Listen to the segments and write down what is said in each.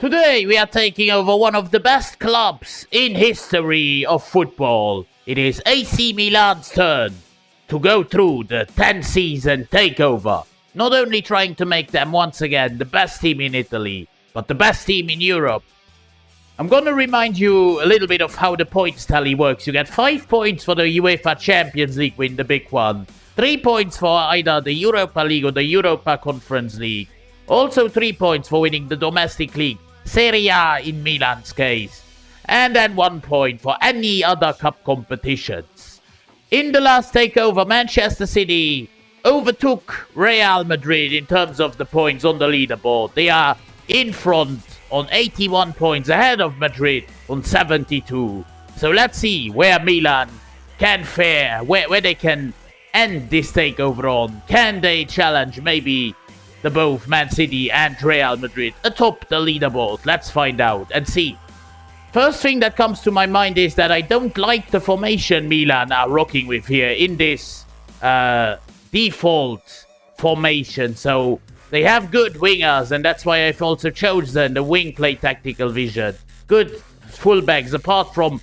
Today we are taking over one of the best clubs in history of football. It is AC Milan's turn to go through the 10-season takeover. Not only trying to make them once again the best team in Italy, but the best team in Europe. I'm gonna remind you a little bit of how the points tally works. You get 5 points for the UEFA Champions League win, the big one. 3 points for either the Europa League or the Europa Conference League. Also 3 points for winning the domestic league, Serie A in Milan's case. And then 1 point for any other cup competitions. In the last takeover, Manchester City overtook Real Madrid in terms of the points on the leaderboard. They are in front on 81 points, ahead of Madrid on 72. So let's see where Milan can fare, where they can end this takeover on. Can they challenge maybe the both Man City and Real Madrid atop the leaderboard? Let's find out and see. First thing that comes to my mind is that I don't like the formation Milan are rocking with here in this default formation. So they have good wingers, and that's why I've also chosen the wing play tactical vision. Good fullbacks, apart from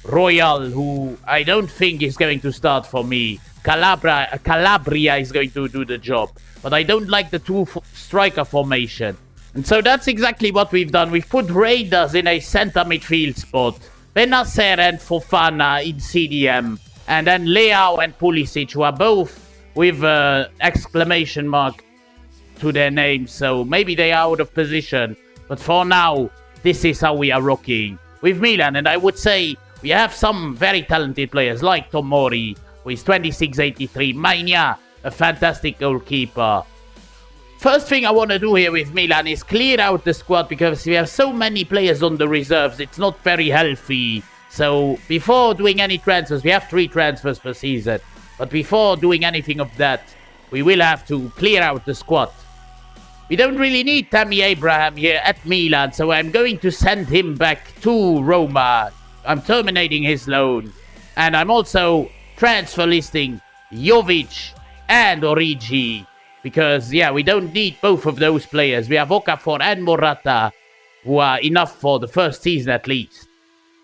Royal, who I don't think is going to start for me. Calabria is going to do the job. But I don't like the two-striker formation. And so that's exactly what we've done. We've put Raiders in a center midfield spot. Benacer and Fofana in CDM. And then Leao and Pulisic, who are both with exclamation mark to their names. So maybe they are out of position. But for now, this is how we are rocking with Milan. And I would say we have some very talented players like Tomori, who is 26-83. Magna, a fantastic goalkeeper. First thing I want to do here with Milan is clear out the squad, because we have so many players on the reserves. It's not very healthy. So before doing any transfers, we have 3 transfers per season. But before doing anything of that, we will have to clear out the squad. We don't really need Tammy Abraham here at Milan, so I'm going to send him back to Roma. I'm terminating his loan. And I'm also transfer listing Jovic and Origi, because we don't need both of those players. We have Okafor and Morata, who are enough for the first season at least.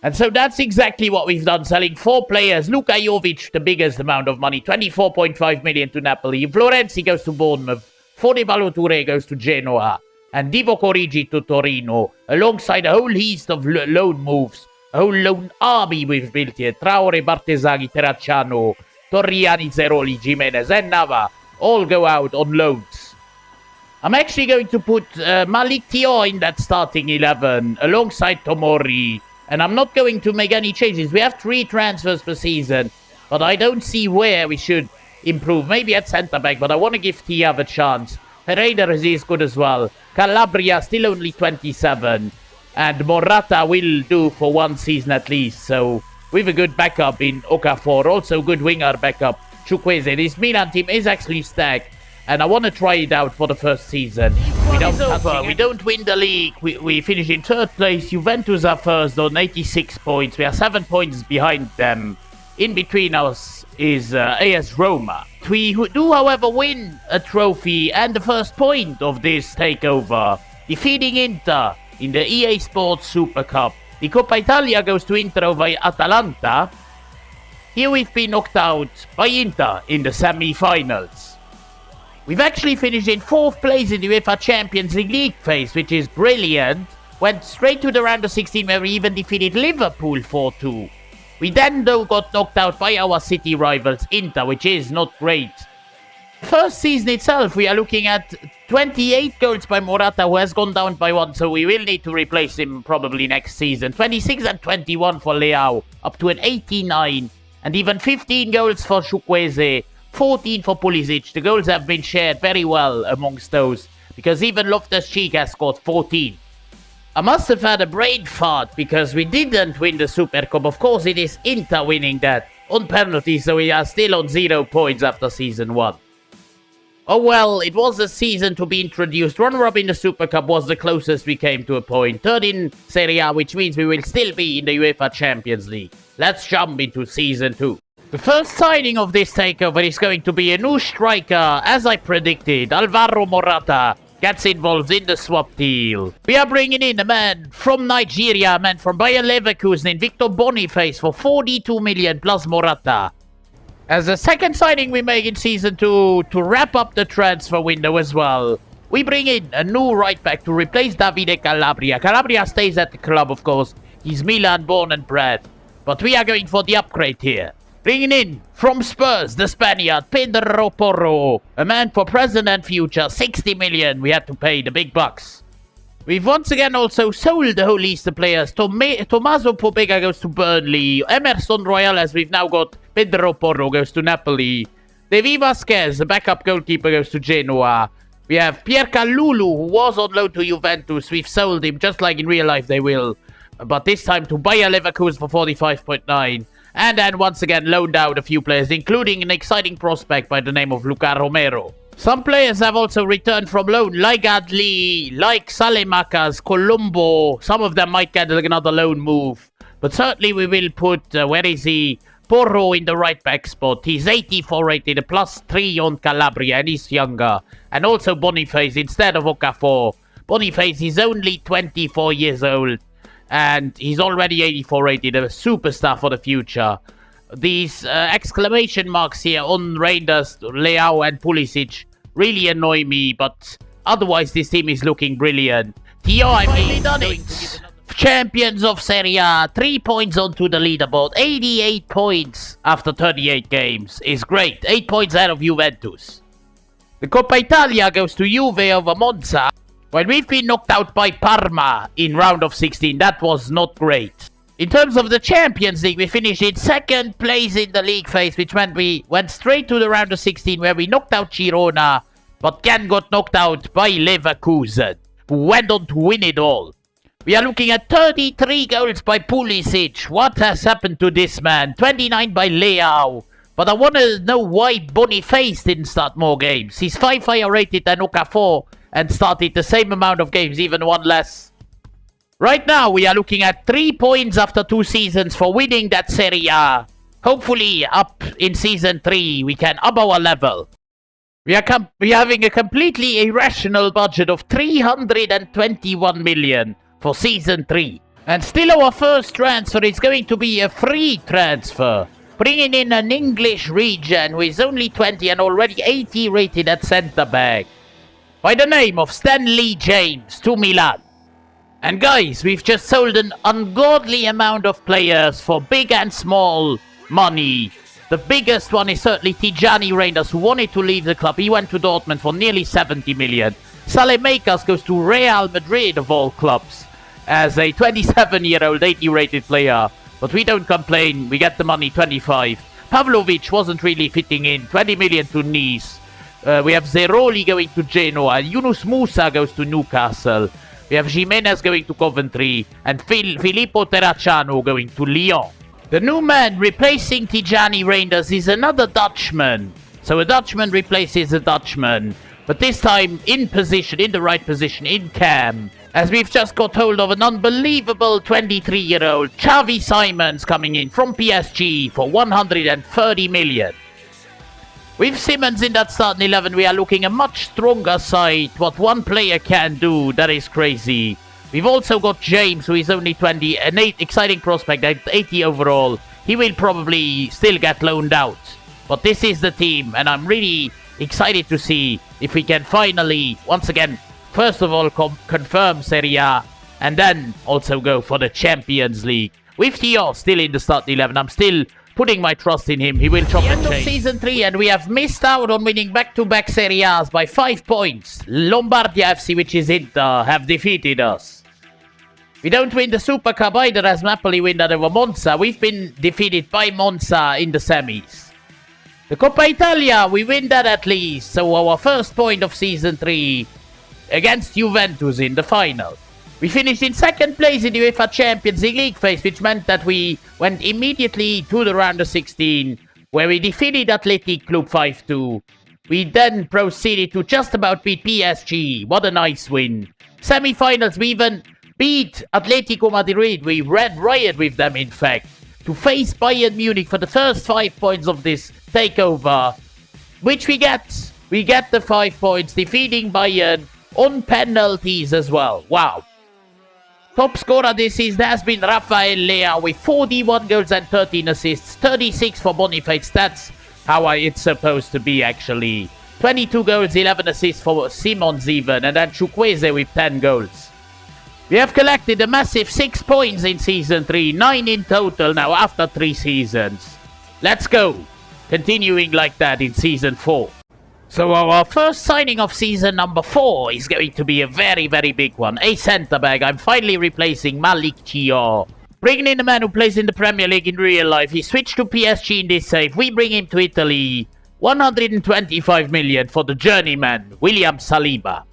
And so that's exactly what we've done, selling 4 players. Luka Jovic, the biggest amount of money, 24.5 million to Napoli. Florenzi goes to Bournemouth. Fode Ballo-Touré goes to Genoa. And Divock Origi to Torino, alongside a whole list of loan moves. A whole loan army we've built here. Traore, Bartesaghi, Terracciano, Torriani, Zeroli, Jimenez, and Nava all go out on loans. I'm actually going to put Malik Thiaw in that starting 11 alongside Tomori. And I'm not going to make any changes. We have 3 transfers per season, but I don't see where we should improve. Maybe at centre-back, but I want to give Thiaw a chance. Herrera is good as well. Calabria still only 27. And Morata will do for 1 season at least. So with a good backup in Okafor, also good winger backup, Chukwueze. This Milan team is actually stacked, and I want to try it out for the first season. We don't win the league. We finish in 3rd place. Juventus are first on 86 points. We are 7 points behind them. In between us is AS Roma. We do, however, win a trophy and the first point of this takeover, defeating Inter in the EA Sports Super Cup. The Coppa Italia goes to Inter over Atalanta. Here we've been knocked out by Inter in the semi-finals. We've actually finished in 4th place in the UEFA Champions League phase, which is brilliant. Went straight to the round of 16 where we even defeated Liverpool 4-2. We then though got knocked out by our city rivals Inter, which is not great. First season itself, we are looking at 28 goals by Morata, who has gone down by 1, so we will need to replace him probably next season. 26 and 21 for Leao, up to an 89, and even 15 goals for Chukwueze, 14 for Pulisic. The goals have been shared very well amongst those, because even Loftus-Cheek has scored 14. I must have had a brain fart, because we didn't win the Super Cup. Of course, it is Inter winning that on penalties, so we are still on 0 points after season 1. Oh well, it was a season to be introduced. Runner-up in the Super Cup was the closest we came to a point. 3rd in Serie A, which means we will still be in the UEFA Champions League. Let's jump into season 2. The first signing of this takeover is going to be a new striker, as I predicted, Alvaro Morata. gets involved in the swap deal. We are bringing in a man from Nigeria, a man from Bayer Leverkusen, Victor Boniface for 42 million plus Morata. As the second signing we make in Season 2 to wrap up the transfer window as well. We bring in a new right back to replace Davide Calabria. Calabria stays at the club, of course. He's Milan born and bred. But we are going for the upgrade here. Bringing in, from Spurs, the Spaniard, Pedro Porro. A man for present and future, 60 million. We had to pay the big bucks. We've once again also sold the whole list of players. Tommaso Pobega goes to Burnley. Emerson Royal, as we've now got Pedro Porro, goes to Napoli. Devi Vasquez, the backup goalkeeper, goes to Genoa. We have Pierre Kalulu, who was on loan to Juventus. We've sold him, just like in real life they will. But this time to Bayer Leverkusen for 45.9. And then once again loaned out a few players, including an exciting prospect by the name of Luca Romero. Some players have also returned from loan, like Adli, like Salemakas, Colombo. Some of them might get another loan move. But certainly we will put, Porro in the right back spot. He's 84 rated, a +3 on Calabria, and he's younger. And also Boniface instead of Okafor. Boniface is only 24 years old. And he's already 84 rated, a superstar for the future. These exclamation marks here on Reinders, Leao and Pulisic really annoy me, but otherwise this team is looking brilliant. Tio, I finally done it! Champions of Serie A, 3 points onto the leaderboard, 88 points after 38 games. Is great, 8 points out of Juventus. The Coppa Italia goes to Juve over Monza. When we've been knocked out by Parma in round of 16, that was not great. In terms of the Champions League, we finished in second place in the league phase, which meant we went straight to the round of 16 where we knocked out Girona, but then got knocked out by Leverkusen, who went on to win it all. We are looking at 33 goals by Pulisic. What has happened to this man? 29 by Leao. But I want to know why Boniface didn't start more games. He's 5 higher rated than Okafor and started the same amount of games, even one less. Right now, we are looking at 3 points after 2 seasons for winning that Serie A. Hopefully, up in Season 3, we can up our level. We are having a completely irrational budget of 321 million for Season 3. And still our first transfer is going to be a free transfer. Bringing in an English region who is only 20 and already 80 rated at centre back. By the name of Stanley James to Milan. And guys, we've just sold an ungodly amount of players for big and small money. The biggest one is certainly Tijani Reinders, who wanted to leave the club. He went to Dortmund for nearly 70 million. Salemakas goes to Real Madrid of all clubs as a 27-year-old 80-rated player. But we don't complain, we get the money, 25. Pavlovic wasn't really fitting in, 20 million to Nice. We have Zeroli going to Genoa, Yunus Musa goes to Newcastle. We have Jimenez going to Coventry, and Filippo Terracciano going to Lyon. The new man replacing Tijani Reinders is another Dutchman. So a Dutchman replaces a Dutchman, but this time in position, in the right position, in cam. As we've just got hold of an unbelievable 23-year-old Xavi Simons coming in from PSG for 130 million. With Simmons in that starting 11, we are looking a much stronger side. What one player can do, that is crazy. We've also got James, who is only 20, an exciting prospect at 80 overall. He will probably still get loaned out. But this is the team, and I'm really excited to see if we can finally, once again, first of all, confirm Serie A, and then also go for the Champions League. With Theo still in the starting 11, I'm still putting my trust in him. He will chop and change. End of Season 3, and we have missed out on winning back-to-back Serie A's by 5 points. Lombardia FC, which is Inter, have defeated us. We don't win the Super Cup either, as Napoli win that over Monza. We've been defeated by Monza in the semis. The Coppa Italia, we win that at least. So our first point of Season 3 against Juventus in the final. We finished in second place in the UEFA Champions League phase, which meant that we went immediately to the round of 16, where we defeated Athletic Club 5-2. We then proceeded to just about beat PSG. What a nice win. Semi-finals, we even beat Atletico Madrid. We ran riot with them, in fact, to face Bayern Munich for the first 5 points of this takeover, which we get. We get the 5 points, defeating Bayern on penalties as well. Wow. Top scorer this season has been Rafael Leao with 41 goals and 13 assists. 36 for Boniface. That's how it's supposed to be, actually. 22 goals, 11 assists for Simons even. And then Chukwueze with 10 goals. We have collected a massive 6 points in Season 3. 9 in total now after 3 seasons. Let's go. Continuing like that in Season 4. So our first signing of season number 4 is going to be a very, very big one. A centre-back. I'm finally replacing Malik Thiaw. Bringing in a man who plays in the Premier League in real life. He switched to PSG in this save. We bring him to Italy. 125 million for the journeyman, William Saliba.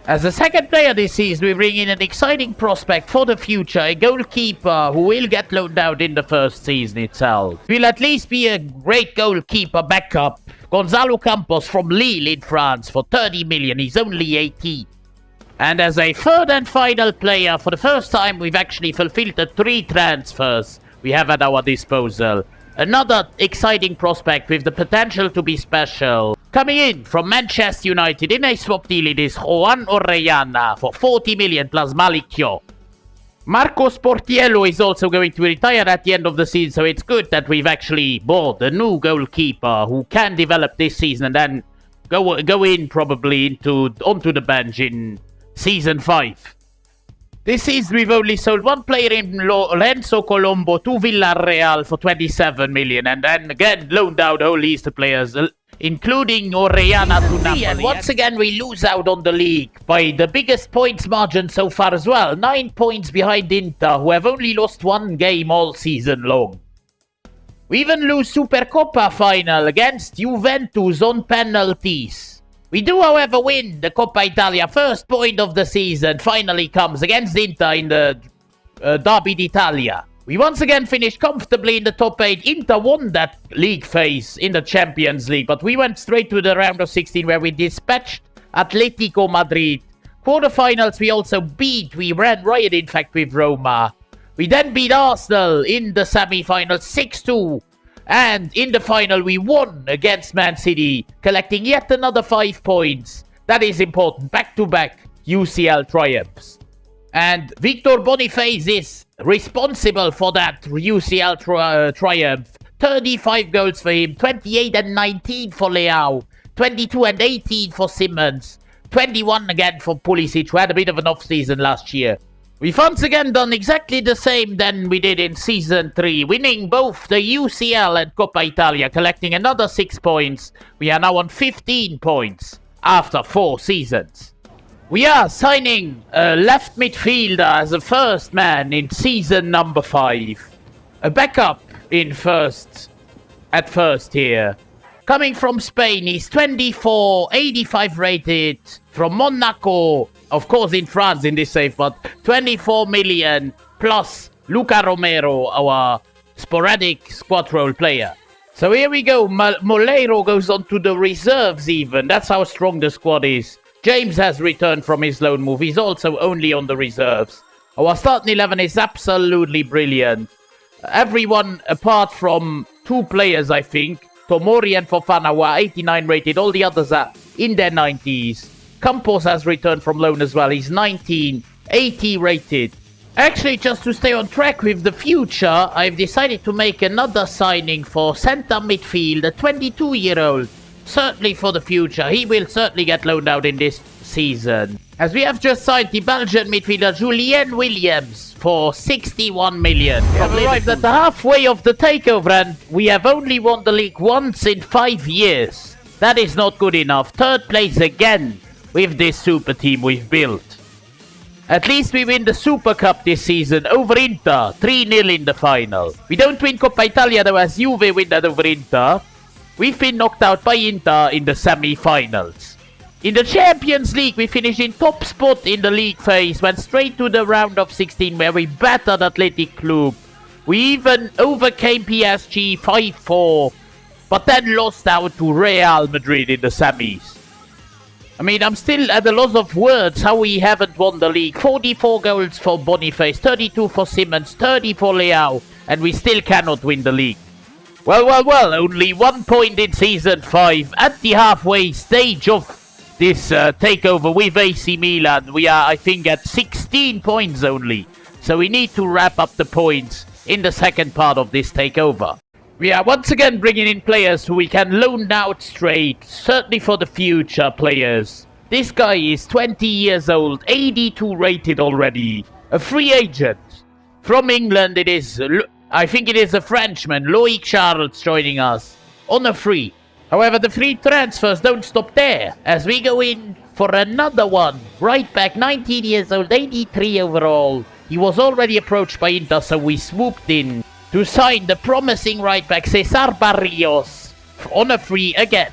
As a second player this season, we bring in an exciting prospect for the future. A goalkeeper who will get loaned out in the first season itself. Will at least be a great goalkeeper backup. Gonzalo Campos from Lille in France for 30 million. He's only 18. And as a third and final player, for the first time, we've actually fulfilled the 3 transfers we have at our disposal. Another exciting prospect with the potential to be special. Coming in from Manchester United in a swap deal, it is Juan Orellana for 40 million plus Malik Thiaw. Marcos Portiello is also going to retire at the end of the season, so it's good that we've actually bought a new goalkeeper who can develop this season and then go in probably onto the bench in Season 5. This season we've only sold one player in Lorenzo Colombo to Villarreal for 27 million and then again loaned out all these players, including Orellana to Napoli. And once again we lose out on the league by the biggest points margin so far as well. 9 points behind Inter, who have only lost 1 game all season long. We even lose Supercoppa final against Juventus on penalties. We do, however, win the Coppa Italia. First point of the season finally comes against Inter in the Derby d'Italia. We once again finished comfortably in the top 8. Inter won that league phase in the Champions League, but we went straight to the round of 16 where we dispatched Atletico Madrid. Quarterfinals we also beat. We ran riot, in fact, with Roma. We then beat Arsenal in the semi-finals 6-2. And in the final, we won against Man City, collecting yet another 5 points. That is important. Back-to-back UCL triumphs. And Victor Boniface is responsible for that UCL triumph. 35 goals for him, 28 and 19 for Leao, 22 and 18 for Simons, 21 again for Pulisic, who had a bit of an off-season last year. We've once again done exactly the same than we did in Season 3, winning both the UCL and Coppa Italia, collecting another 6 points. We are now on 15 points after 4 seasons. We are signing a left midfielder as a first man in season number 5. A backup at first here. Coming from Spain, he's 24, 85 rated, from Monaco, of course in France in this save, but 24 million plus Luca Romero, our sporadic squad role player. So here we go, Moleiro goes on to the reserves even, that's how strong the squad is. James has returned from his loan move, he's also only on the reserves. Our starting 11 is absolutely brilliant. Everyone apart from 2 players, I think, Tomori and Fofana, were 89 rated, all the others are in their 90s. Campos has returned from loan as well, he's 19, 80 rated. Actually, just to stay on track with the future, I've decided to make another signing for centre midfield, a 22-year-old. Certainly for the future, he will certainly get loaned out in this season. As we have just signed the Belgian midfielder Julien Williams for 61 million. We have arrived at the halfway of the takeover and we have only won the league once in 5 years. That is not good enough. 3rd place again with this super team we've built. At least we win the Super Cup this season over Inter, 3-0 in the final. We don't win Coppa Italia though, as Juve win that over Inter. We've been knocked out by Inter in the semi-finals. In the Champions League, we finished in top spot in the league phase, went straight to the round of 16 where we battered Athletic Club. We even overcame PSG 5-4, but then lost out to Real Madrid in the semis. I mean, I'm still at a loss of words how we haven't won the league. 44 goals for Boniface, 32 for Simons, 30 for Leao, and we still cannot win the league. Well, only 1 point in Season 5 at the halfway stage of this takeover with AC Milan. We are, I think, at 16 points only. So we need to wrap up the points in the second part of this takeover. We are once again bringing in players who we can loan out straight, certainly for the future players. This guy is 20 years old, 82 rated already, a free agent. From England it is, I think it is a Frenchman, Loic Charles, joining us on a free. However, the free transfers don't stop there, as we go in for another one. Right back, 19 years old, 83 overall. He was already approached by Inter, so we swooped in to sign the promising right back Cesar Barrios on a free again.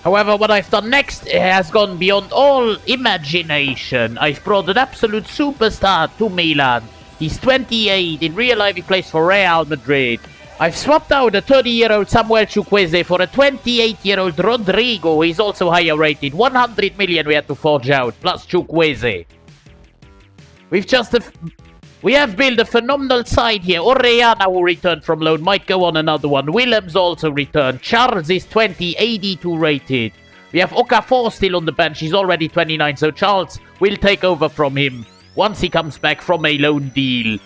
However, what I've done next has gone beyond all imagination. I've brought an absolute superstar to Milan. He's 28, in real life he plays for Real Madrid. I've swapped out a 30-year-old Samuel Chukwueze for a 28-year-old Rodrigo, who is also higher rated. 100 million we had to forge out, plus Chukwueze. We have built a phenomenal side here. Orellana, who returned from loan, might go on another one. Willems also returned. Charles is 20, 82 rated. We have Okafor still on the bench. He's already 29, so Charles will take over from him once he comes back from a loan deal.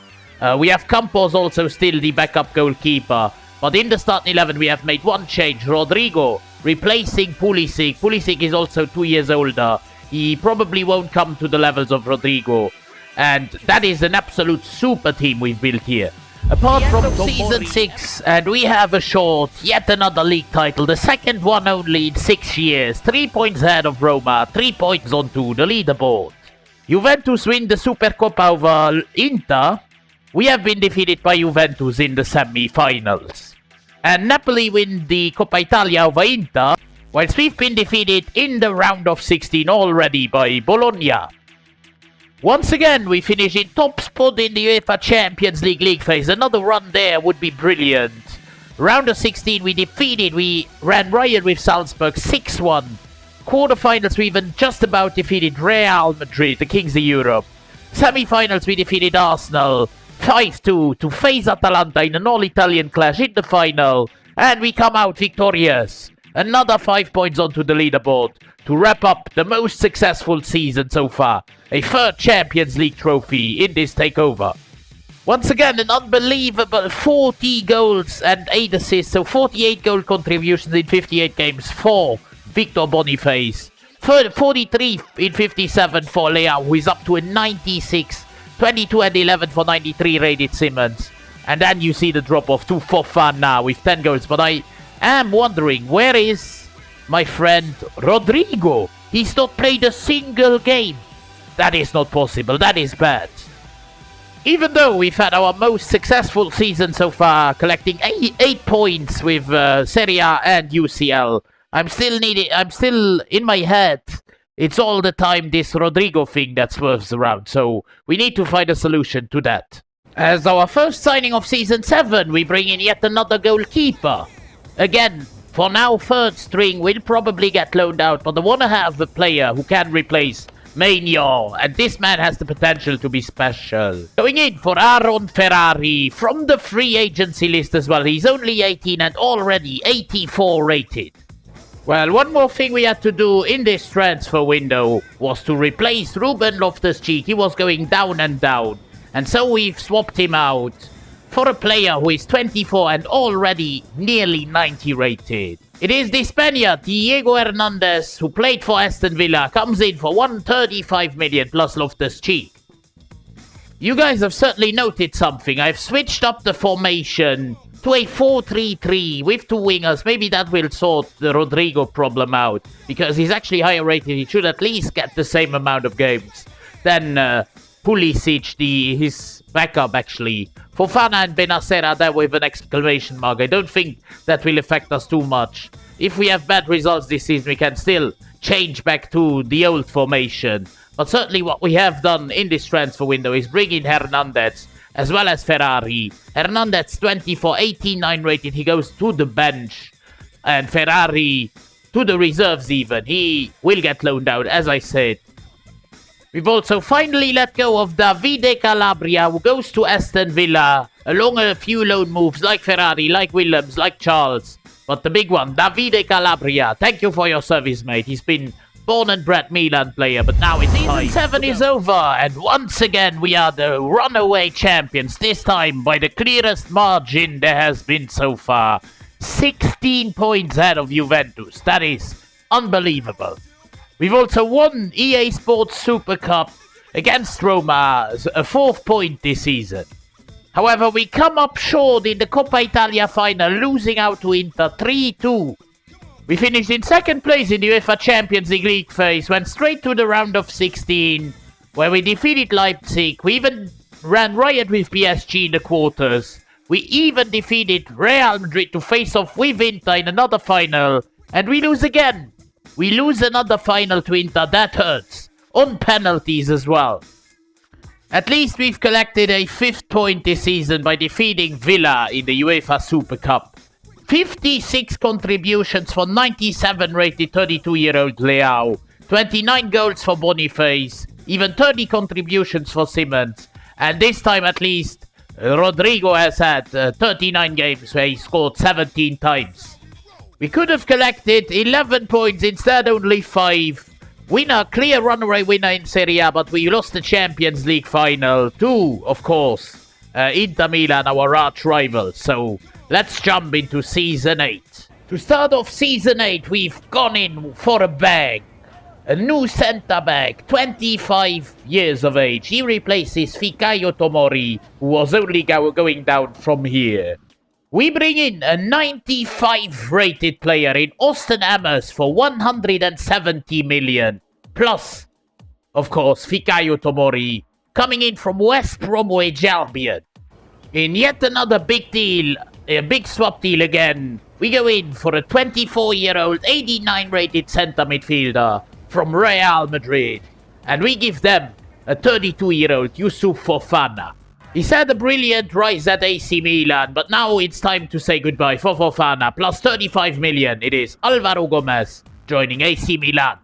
We have Campos also still the backup goalkeeper. But in the starting 11, we have made one change. Rodrigo replacing Pulisic. Pulisic is also 2 years older. He probably won't come to the levels of Rodrigo. And that is an absolute super team we've built here. Apart from Season 6, and we have assured yet another league title, the second one only in 6 years. 3 points ahead of Roma, 3 points onto the leaderboard. Juventus win the Supercoppa over Inter. We have been defeated by Juventus in the semi-finals. And Napoli win the Coppa Italia over Inter, whilst we've been defeated in the round of 16 already by Bologna. Once again, we finish in top spot in the UEFA Champions League phase. Another run there would be brilliant. Round of 16 we ran riot with Salzburg 6-1. Quarterfinals we even just about defeated Real Madrid, the kings of Europe. Semi-finals we defeated Arsenal 5-2 to face Atalanta in an all-Italian clash in the final. And we come out victorious. Another 5 points onto the leaderboard to wrap up the most successful season so far. A third Champions League trophy in this takeover. Once again, an unbelievable 40 goals and 8 assists. So 48 goal contributions in 58 games for Victor Boniface. 43 in 57 for Leao, who is up to a 96. 22 and 11 for 93 rated Simmons. And then you see the drop off to Fofana with 10 goals. But I am wondering, where is my friend Rodrigo? He's not played a single game. That is not possible. That is bad. Even though we've had our most successful season so far, collecting 8 points with Serie A and UCL, I'm still in my head. It's all the time this Rodrigo thing that swerves around. So we need to find a solution to that. As our first signing of Season 7, we bring in yet another goalkeeper. Again, for now, third string will probably get loaned out, but I want to have a player who can replace Maignan, and this man has the potential to be special. Going in for Aaron Ferrari from the free agency list as well. He's only 18 and already 84 rated. Well, one more thing we had to do in this transfer window was to replace Ruben Loftus-Cheek. He was going down and down, and so we've swapped him out for a player who is 24 and already nearly 90 rated. It is the Spaniard, Diego Hernandez, who played for Aston Villa, comes in for 135 million plus Loftus-Cheek. You guys have certainly noted something. I've switched up the formation to a 4-3-3 with 2 wingers. Maybe that will sort the Rodrigo problem out, because he's actually higher rated. He should at least get the same amount of games than Pulisic, his backup actually. Fofana and Benacer are there with an exclamation mark. I don't think that will affect us too much. If we have bad results this season, we can still change back to the old formation. But certainly what we have done in this transfer window is bring in Hernandez as well as Ferrari. Hernandez 24, 89 rated. He goes to the bench. And Ferrari to the reserves even. He will get loaned out, as I said. We've also finally let go of Davide Calabria, who goes to Aston Villa, along a few loan moves like Ferrari, like Willems, like Charles. But the big one, Davide Calabria, thank you for your service, mate. He's been born and bred Milan player, but now it's Season 7 is over, and once again we are the runaway champions, this time by the clearest margin there has been so far. 16 points ahead of Juventus. That is unbelievable. We've also won EA Sports Super Cup against Roma, a 4th point this season. However, we come up short in the Coppa Italia final, losing out to Inter 3-2. We finished in 2nd place in the UEFA Champions League phase, went straight to the round of 16, where we defeated Leipzig. We even ran riot with PSG in the quarters. We even defeated Real Madrid to face off with Inter in another final, and we lose again. We lose another final to Inter, that hurts. On penalties as well. At least we've collected a 5th point this season by defeating Villa in the UEFA Super Cup. 56 contributions for 97 rated 32-year-old Leao. 29 goals for Boniface. Even 30 contributions for Simmons. And this time at least, Rodrigo has had 39 games where he scored 17 times. We could have collected 11 points, instead only 5. Winner, clear runaway winner in Serie A, but we lost the Champions League final to, of course, Inter Milan, our arch rival. So let's jump into Season 8. To start off Season 8, we've gone in for a bag. A new centre-back, 25 years of age. He replaces Fikayo Tomori, who was only going down from here. We bring in a 95 rated player in Austin Hammers for 170 million. Plus, of course, Fikayo Tomori coming in from West Bromwich Albion. In yet another big deal, a big swap deal again, we go in for a 24-year-old 89 rated centre midfielder from Real Madrid. And we give them a 32-year-old Yusuf Fofana. He's had a brilliant rise at AC Milan, but now it's time to say goodbye for Fofana. Plus 35 million, it is Alvaro Gomez joining AC Milan.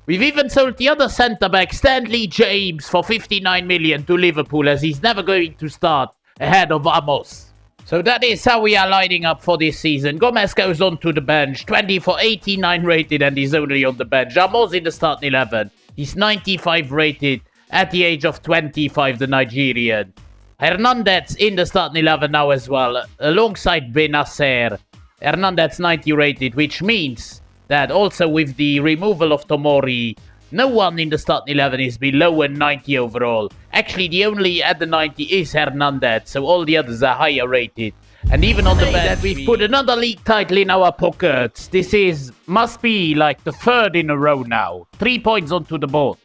We've even sold the other centre-back, Stanley James, for 59 million to Liverpool, as he's never going to start ahead of Amos. So that is how we are lining up for this season. Gomez goes on to the bench, 20 for 89 rated, and he's only on the bench. Amos in the starting 11. He's 95 rated. At the age of 25, the Nigerian. Hernandez in the starting 11 now as well, alongside Benacer. Hernandez 90 rated, which means that also with the removal of Tomori, no one in the starting 11 is below a 90 overall. Actually, the only at the 90 is Hernandez, so all the others are higher rated. And even on the bench, we've put another league title in our pockets. This must be like the 3rd in a row now. 3 points onto the board.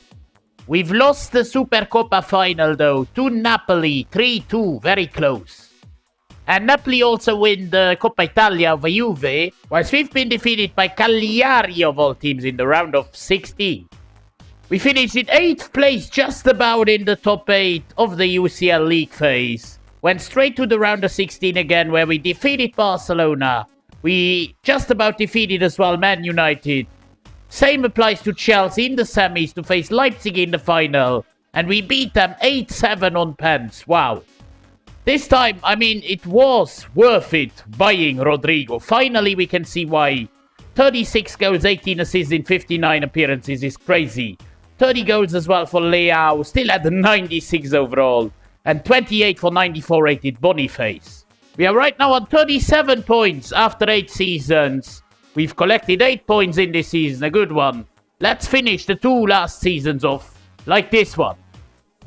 We've lost the Supercoppa final though to Napoli, 3-2, very close. And Napoli also win the Coppa Italia over Juve, whilst we've been defeated by Cagliari of all teams in the round of 16. We finished in 8th place, just about in the top 8 of the UCL League phase. Went straight to the round of 16 again, where we defeated Barcelona. We just about defeated as well Man United. Same applies to Chelsea in the semis to face Leipzig in the final. And we beat them 8-7 on pens. Wow. This time, I mean, it was worth it buying Rodrigo. Finally, we can see why. 36 goals, 18 assists in 59 appearances is crazy. 30 goals as well for Leao. Still at the 96 overall. And 28 for 94 rated Boniface. We are right now on 37 points after 8 seasons. We've collected 8 points in this season, a good one. Let's finish the 2 last seasons off like this one.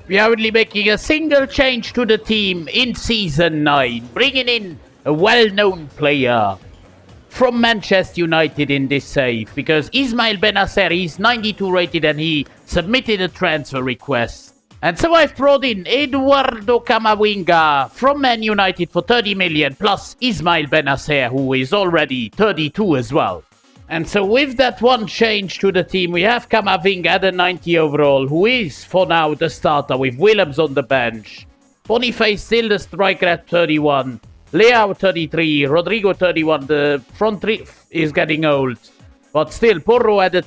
We are only making a single change to the team in Season 9, bringing in a well-known player from Manchester United in this save, because Ismail Benacer is 92 rated and he submitted a transfer request. And so I've brought in Eduardo Camavinga from Man United for 30 million, plus Ismail Benacer, who is already 32 as well. And so with that one change to the team, we have Camavinga at a 90 overall, who is for now the starter with Willems on the bench. Boniface still the striker at 31. Leao 33, Rodrigo 31, the front three is getting old. But still, Porro at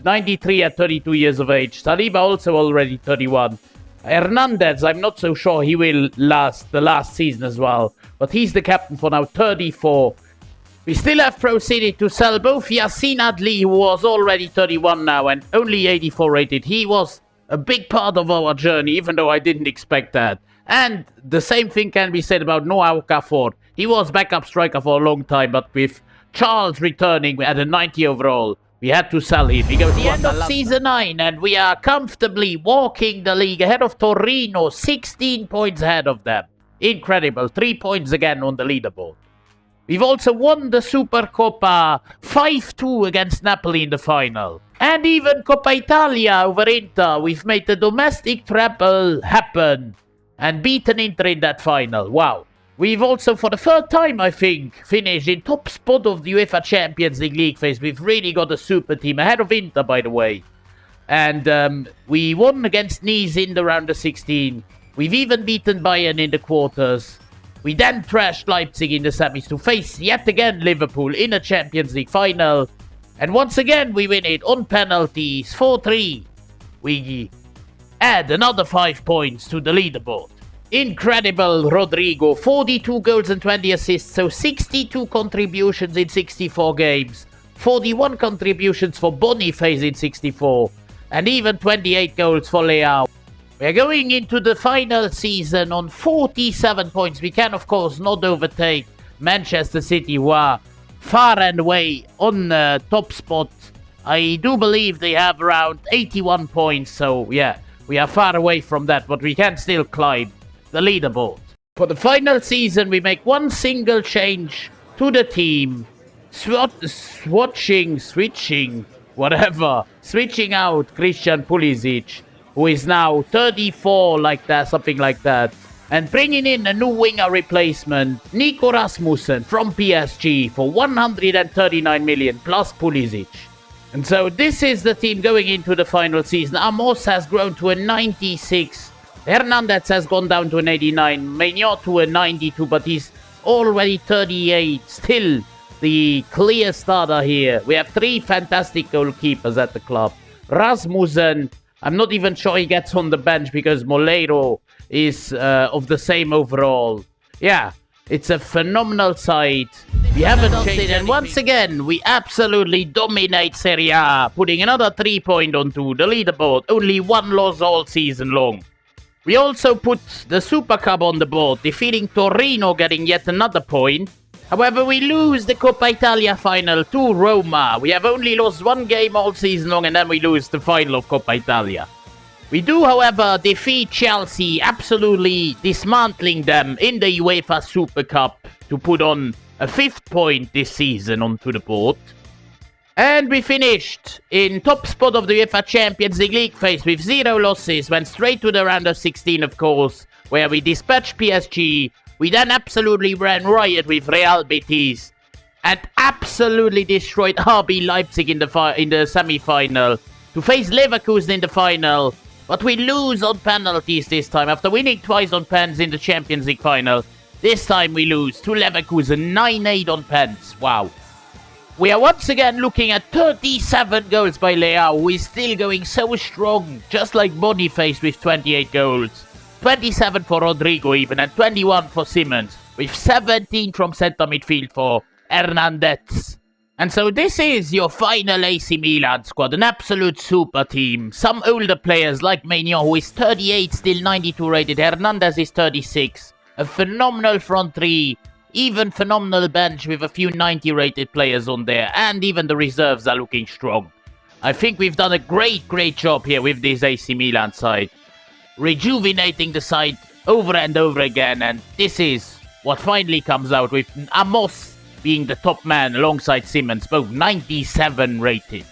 93 at 32 years of age. Saliba also already 31. Hernandez, I'm not so sure he will last the last season as well. But he's the captain for now, 34. We still have proceeded to sell both Yassin Adli, who was already 31 now and only 84 rated. He was a big part of our journey, even though I didn't expect that. And the same thing can be said about Noah Okafor. He was backup striker for a long time, but with Charles returning at a 90 overall, we had to sell him. We go to the end of Season 9 and we are comfortably walking the league ahead of Torino, 16 points ahead of them. Incredible, 3 points again on the leaderboard. We've also won the Supercoppa 5-2 against Napoli in the final. And even Coppa Italia over Inter. We've made the domestic treble happen and beaten Inter in that final. Wow. We've also, for the third time, I think, finished in top spot of the UEFA Champions League phase. We've really got a super team, ahead of Inter, by the way. And we won against Nice in the round of 16. We've even beaten Bayern in the quarters. We then thrashed Leipzig in the semis to face yet again Liverpool in a Champions League final. And once again we win it on penalties, 4-3. We add another 5 points to the leaderboard. Incredible Rodrigo, 42 goals and 20 assists, so 62 contributions in 64 games. 41 contributions for Boniface in 64. And even 28 goals for Leao. We're going into the final season on 47 points. We can, of course, not overtake Manchester City, who are far and away on the top spot. I do believe they have around 81 points, so yeah, we are far away from that, but we can still climb the leaderboard. For the final season, we make one single change to the team. Switching out Christian Pulisic, who is now 34, like that, something like that. And bringing in a new winger replacement, Nico Rasmussen from PSG for 139 million plus Pulisic. And so this is the team going into the final season. Amos has grown to a 96. Hernandez has gone down to an 89. Maignan to a 92, but he's already 38. Still the clear starter here. We have 3 fantastic goalkeepers at the club. Rasmussen, I'm not even sure he gets on the bench because Moleiro is of the same overall. Yeah, it's a phenomenal side. We haven't changed it. And once again, we absolutely dominate Serie A, putting another 3 points onto the leaderboard. Only 1 loss all season long. We also put the Super Cup on the board, defeating Torino, getting yet another point. However, we lose the Coppa Italia final to Roma. We have only lost 1 game all season long and then we lose the final of Coppa Italia. We do, however, defeat Chelsea, absolutely dismantling them in the UEFA Super Cup to put on a 5th point this season onto the board. And we finished in top spot of the UEFA Champions League phase with 0 losses, went straight to the round of 16, of course, where we dispatched PSG. We then absolutely ran riot with Real Betis and absolutely destroyed RB Leipzig in the semi-final to face Leverkusen in the final. But we lose on penalties this time. After winning twice on pens in the Champions League final, this time we lose to Leverkusen 9-8 on pens. Wow. We are once again looking at 37 goals by Leao, who is still going so strong, just like Boniface with 28 goals. 27 for Rodrigo even, and 21 for Simmons, with 17 from centre midfield for Hernandez. And so this is your final AC Milan squad, an absolute super team. Some older players like Maignan, who is 38, still 92 rated. Hernandez is 36. A phenomenal front 3, even phenomenal bench with a few 90 rated players on there. And even the reserves are looking strong. I think we've done a great job here with this AC Milan side. Rejuvenating the side over and over again, and this is what finally comes out with Amos being the top man alongside Simmons, both 97 rated.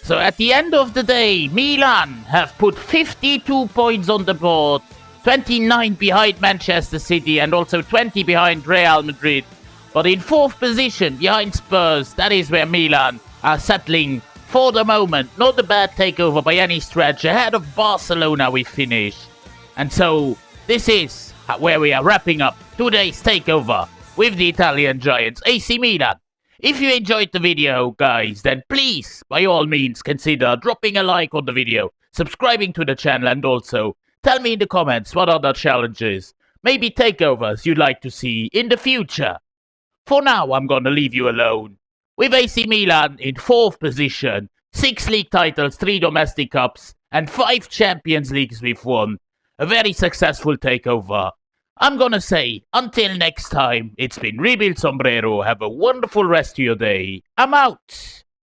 So at the end of the day, Milan have put 52 points on the board, 29 behind Manchester City and also 20 behind Real Madrid. But in 4th position behind Spurs, that is where Milan are settling for the moment. Not a bad takeover by any stretch. Ahead of Barcelona we finish. And so this is where we are wrapping up today's takeover with the Italian giants AC Milan. If you enjoyed the video, guys, then please, by all means, consider dropping a like on the video, subscribing to the channel, and also tell me in the comments what other challenges, maybe takeovers you'd like to see in the future. For now, I'm gonna leave you alone. With AC Milan in 4th position, 6 league titles, 3 domestic cups, and 5 Champions Leagues we've won. A very successful takeover. I'm gonna say, until next time, it's been Rebuild Sombrero. Have a wonderful rest of your day. I'm out.